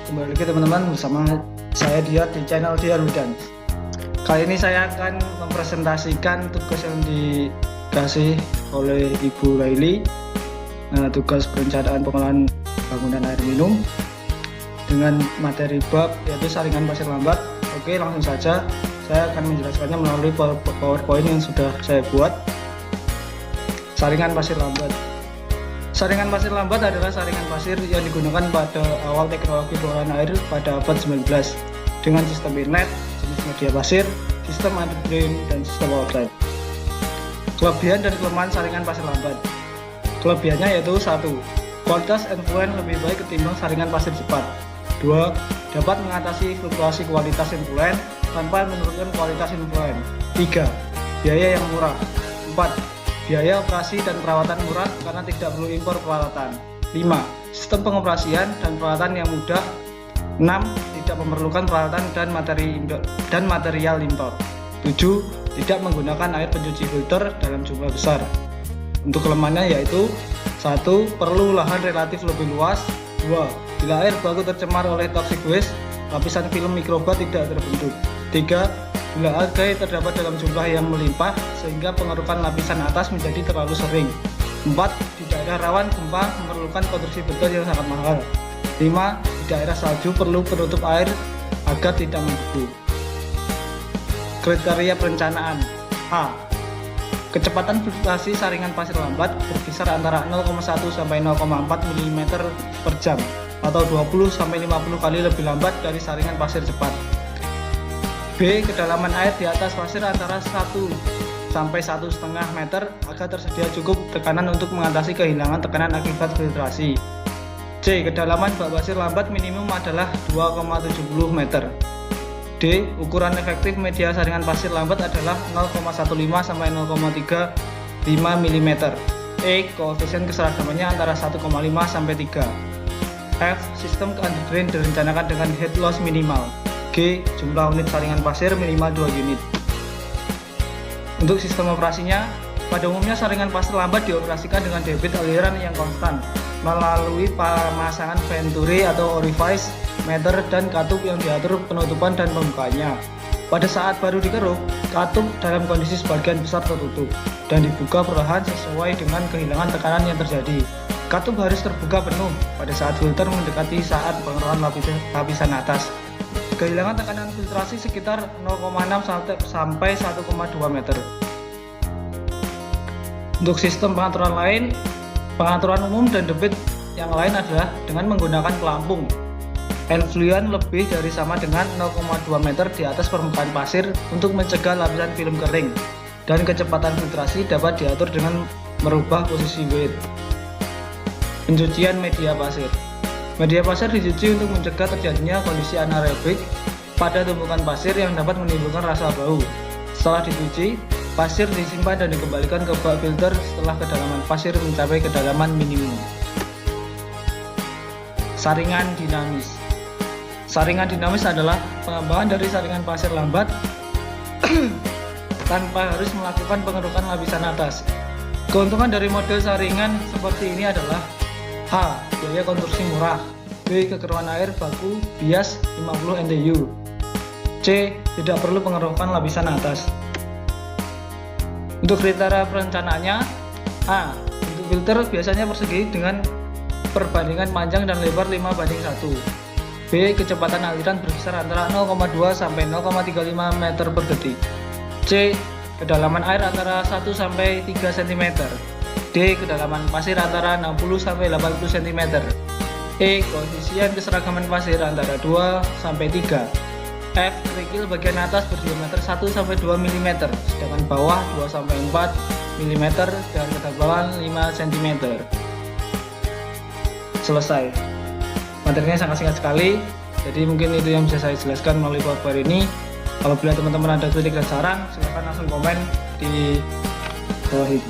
kembali lagi teman-teman bersama saya Diar di channel Diar Hudan. Kali ini saya akan mempresentasikan tugas yang dikasih oleh Ibu Laili, tugas perencanaan pengelolaan bangunan air minum dengan materi bab yaitu saringan pasir lambat. Oke, langsung saja saya akan menjelaskannya melalui PowerPoint yang sudah saya buat. Saringan pasir lambat. Saringan pasir lambat adalah saringan pasir yang digunakan pada awal teknologi pengelolaan air pada abad 19 dengan sistem inlet, jenis media pasir, sistem underdrain, dan sistem outlet. Kelebihan dan kelemahan saringan pasir lambat. Kelebihannya yaitu 1. Kualitas effluent lebih baik ketimbang saringan pasir cepat. 2. Dapat mengatasi fluktuasi kualitas effluent tanpa menurunkan kualitas effluent. 3. Biaya yang murah. 4. Biaya operasi dan perawatan murah karena tidak perlu impor peralatan. 5. Sistem pengoperasian dan peralatan yang mudah. 6. Tidak memerlukan peralatan dan material impor. 7. Tidak menggunakan air pencuci filter dalam jumlah besar. Untuk kelemahannya yaitu 1. Perlu lahan relatif lebih luas. 2. Bila air baku tercemar oleh toxic waste, lapisan film mikroba tidak terbentuk. 3. Bila algae terdapat dalam jumlah yang melimpah sehingga pengerukan lapisan atas menjadi terlalu sering. 4. Di daerah rawan gempa memerlukan konstruksi beton yang sangat mahal. 5. Di daerah salju perlu penutup air agar tidak membeku. Kriteria perencanaan. A. Kecepatan fluktuasi saringan pasir lambat berkisar antara 0,1 sampai 0,4 mm per jam atau 20 sampai 50 kali lebih lambat dari saringan pasir cepat. B. Kedalaman air di atas pasir antara 1 sampai 1,5 meter agar tersedia cukup tekanan untuk mengatasi kehilangan tekanan akibat filtrasi. C. Kedalaman bak pasir lambat minimum adalah 2,70 meter. D. Ukuran efektif media saringan pasir lambat adalah 0,15 sampai 0,35 mm. E. Koefisien keseragamannya antara 1,5 sampai 3. F. Sistem underdrain direncanakan dengan head loss minimal. G. Jumlah unit saringan pasir minimal 2 unit. Untuk sistem operasinya, pada umumnya saringan pasir lambat dioperasikan dengan debit aliran yang konstan melalui pemasangan venturi atau orifice, meter, dan katup yang diatur penutupan dan pembukanya. Pada saat baru dikeruk, katup dalam kondisi sebagian besar tertutup dan dibuka perlahan sesuai dengan kehilangan tekanan yang terjadi. Katup harus terbuka penuh pada saat filter mendekati saat pengerukan lapisan atas. Kehilangan tekanan filtrasi sekitar 0,6 sampai 1,2 meter. Untuk sistem pengaturan lain, pengaturan umum dan debit yang lain adalah dengan menggunakan pelampung. Effluent lebih dari sama dengan 0,2 meter di atas permukaan pasir untuk mencegah lapisan film kering, dan kecepatan filtrasi dapat diatur dengan merubah posisi weight. Pencucian media pasir. Media pasir dicuci untuk mencegah terjadinya kondisi anaerobik pada tumpukan pasir yang dapat menimbulkan rasa bau. Setelah dicuci, pasir disimpan dan dikembalikan ke bak filter setelah kedalaman pasir mencapai kedalaman minimum. Saringan dinamis. Saringan dinamis adalah pengembangan dari saringan pasir lambat tanpa harus melakukan pengerukan lapisan atas. Keuntungan dari model saringan seperti ini adalah: A. Biaya konstruksi murah. B. Kekeruan air baku bias 50 NTU. C. Tidak perlu pengerukan lapisan atas. Untuk kriteria perencanaannya: A. Bentuk filter biasanya persegi dengan perbandingan panjang dan lebar 5:1. B. Kecepatan aliran berkisar antara 0,2 sampai 0,35 meter per detik. C. Kedalaman air antara 1 sampai 3 cm. D. Kedalaman pasir antara 60 sampai 80 cm. E. Koefisien keseragaman pasir antara 2 sampai 3. F. Kerikil bagian atas berdiameter 1 sampai 2 mm, sedangkan bawah 2 sampai 4 mm dan ketebalan 5 cm. Selesai. Materinya sangat singkat sekali, jadi mungkin itu yang bisa saya jelaskan melalui PowerPoint ini. Apabila teman-teman ada kritik dan saran, silakan langsung komen di bawah ini.